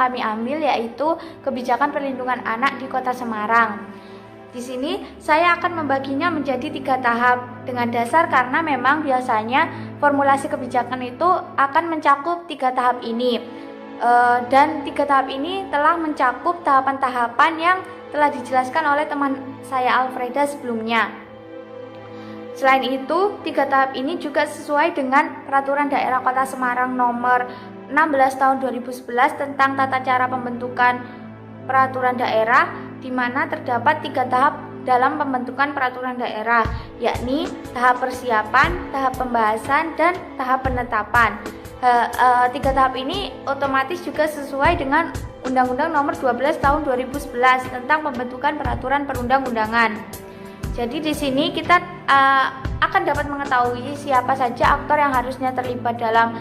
kami ambil yaitu kebijakan perlindungan anak di Kota Semarang. Di sini saya akan membaginya menjadi 3 tahap dengan dasar karena memang biasanya formulasi kebijakan itu akan mencakup 3 tahap ini. Dan 3 tahap ini telah mencakup tahapan-tahapan yang telah dijelaskan oleh teman saya Alfreda sebelumnya. Selain itu, 3 tahap ini juga sesuai dengan Peraturan Daerah Kota Semarang nomor 16 tahun 2011 tentang tata cara pembentukan peraturan daerah, di mana terdapat 3 tahap dalam pembentukan peraturan daerah, yakni tahap persiapan, tahap pembahasan, dan tahap penetapan. 3 tahap ini otomatis juga sesuai dengan Undang-Undang nomor 12 tahun 2011 tentang pembentukan peraturan perundang-undangan. Jadi di sini kita akan dapat mengetahui siapa saja aktor yang harusnya terlibat dalam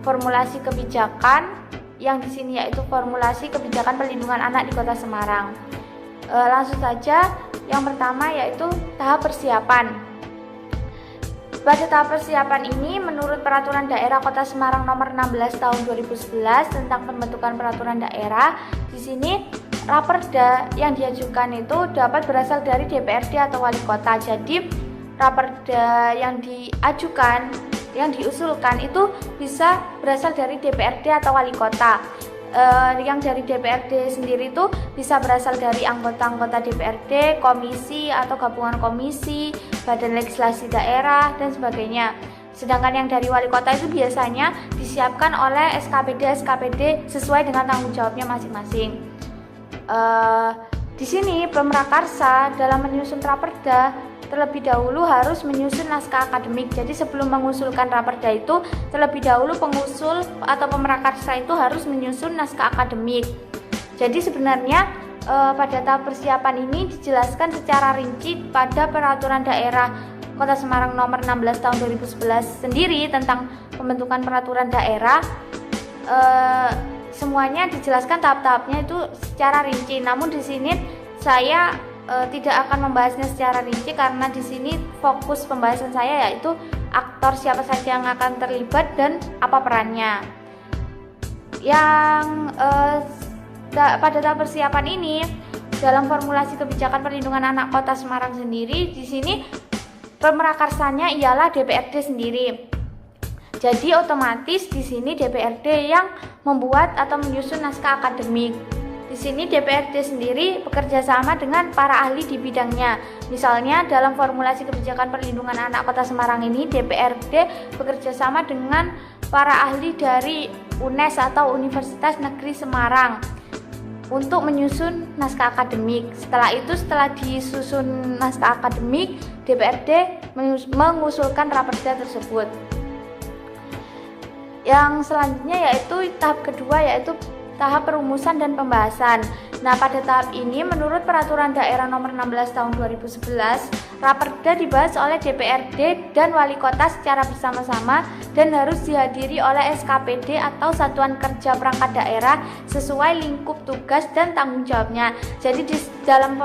formulasi kebijakan yang di sini yaitu formulasi kebijakan perlindungan anak di Kota Semarang. Langsung saja, yang pertama yaitu tahap persiapan. Pada tahap persiapan ini, menurut Peraturan Daerah Kota Semarang nomor 16 tahun 2011 tentang pembentukan peraturan daerah, di sini raperda yang diajukan itu dapat berasal dari DPRD atau wali kota. Jadi raperda yang diajukan, yang diusulkan itu bisa berasal dari DPRD atau wali kota. Yang dari DPRD sendiri itu bisa berasal dari anggota-anggota DPRD, komisi atau gabungan komisi, badan legislasi daerah, dan sebagainya. Sedangkan yang dari wali kota itu biasanya disiapkan oleh SKPD sesuai dengan tanggung jawabnya masing-masing. Di sini pemrakarsa dalam menyusun raperda terlebih dahulu harus menyusun naskah akademik. Jadi sebelum mengusulkan raperda itu, terlebih dahulu pengusul atau pemrakarsa itu harus menyusun naskah akademik. Jadi sebenarnya pada tahap persiapan ini dijelaskan secara rinci pada Peraturan Daerah Kota Semarang nomor 16 tahun 2011 sendiri tentang pembentukan peraturan daerah. Semuanya dijelaskan tahap-tahapnya itu secara rinci. Namun di sini saya tidak akan membahasnya secara rinci karena di sini fokus pembahasan saya yaitu aktor siapa saja yang akan terlibat dan apa perannya. Yang pada tahap persiapan ini dalam formulasi kebijakan perlindungan anak Kota Semarang sendiri, di sini pemerakarsanya ialah DPRD sendiri. Jadi otomatis di sini DPRD yang membuat atau menyusun naskah akademik. Di sini DPRD sendiri bekerja sama dengan para ahli di bidangnya. Misalnya dalam formulasi kebijakan perlindungan anak Kota Semarang ini, DPRD bekerja sama dengan para ahli dari UNES atau Universitas Negeri Semarang untuk menyusun naskah akademik. Setelah disusun naskah akademik, DPRD mengusulkan raperda tersebut. Yang selanjutnya yaitu tahap kedua, yaitu tahap perumusan dan pembahasan. Nah, pada tahap ini menurut Peraturan Daerah nomor 16 tahun 2011, raperda dibahas oleh DPRD dan wali kota secara bersama-sama dan harus dihadiri oleh SKPD atau Satuan Kerja Perangkat Daerah sesuai lingkup tugas dan tanggung jawabnya. Jadi dalam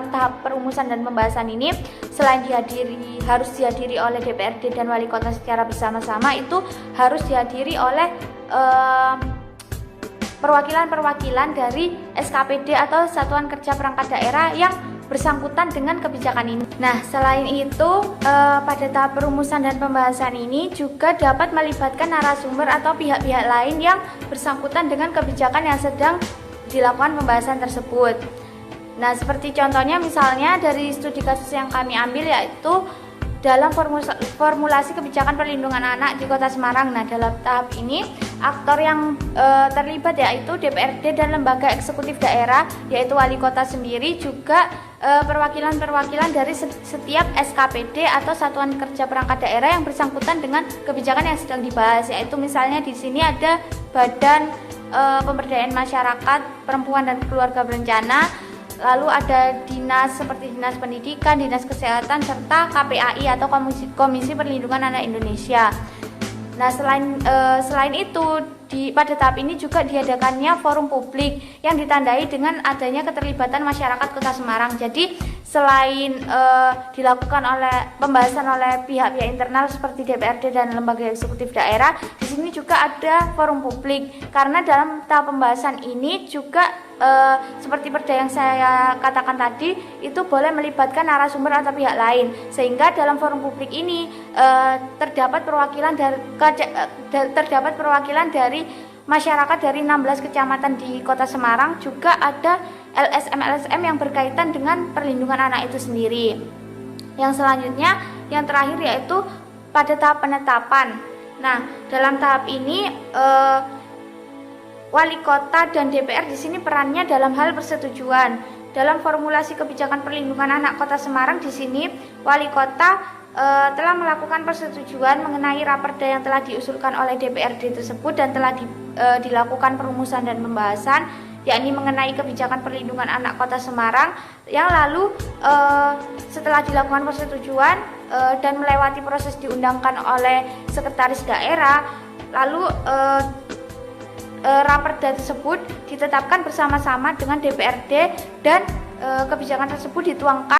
tahap perumusan dan pembahasan ini, selain harus dihadiri oleh DPRD dan wali kota secara bersama-sama, itu harus dihadiri oleh perwakilan-perwakilan dari SKPD atau Satuan Kerja Perangkat Daerah yang bersangkutan dengan kebijakan ini. Nah, selain itu pada tahap perumusan dan pembahasan ini juga dapat melibatkan narasumber atau pihak-pihak lain yang bersangkutan dengan kebijakan yang sedang dilakukan pembahasan tersebut. Nah, seperti contohnya misalnya dari studi kasus yang kami ambil yaitu dalam formulasi kebijakan perlindungan anak di Kota Semarang. Nah, dalam tahap ini aktor yang terlibat yaitu DPRD dan lembaga eksekutif daerah yaitu wali kota sendiri, juga perwakilan-perwakilan dari setiap SKPD atau Satuan Kerja Perangkat Daerah yang bersangkutan dengan kebijakan yang sedang dibahas, yaitu misalnya di sini ada Badan Pemberdayaan Masyarakat Perempuan dan Keluarga Berencana, lalu ada dinas seperti Dinas Pendidikan, Dinas Kesehatan, serta KPAI atau Komisi Perlindungan Anak Indonesia. Nah, selain itu pada tahap ini juga diadakannya forum publik yang ditandai dengan adanya keterlibatan masyarakat Kota Semarang. Jadi selain dilakukan oleh pembahasan oleh pihak-pihak internal seperti DPRD dan lembaga eksekutif daerah, di sini juga ada forum publik. Karena dalam tahap pembahasan ini juga seperti perda yang saya katakan tadi, itu boleh melibatkan narasumber atau pihak lain, sehingga dalam forum publik ini terdapat perwakilan dari masyarakat dari 16 kecamatan di Kota Semarang, juga ada LSM yang berkaitan dengan perlindungan anak itu sendiri. Yang selanjutnya, yang terakhir yaitu pada tahap penetapan. Nah, dalam tahap ini wali kota dan DPR di sini perannya dalam hal persetujuan. Dalam formulasi kebijakan perlindungan anak Kota Semarang di sini, wali kota telah melakukan persetujuan mengenai raperda yang telah diusulkan oleh DPRD tersebut dan telah dilakukan perumusan dan pembahasan, yakni mengenai kebijakan perlindungan anak Kota Semarang, yang lalu setelah dilakukan persetujuan dan melewati proses diundangkan oleh sekretaris daerah, lalu raperda tersebut ditetapkan bersama-sama dengan DPRD dan kebijakan tersebut dituangkan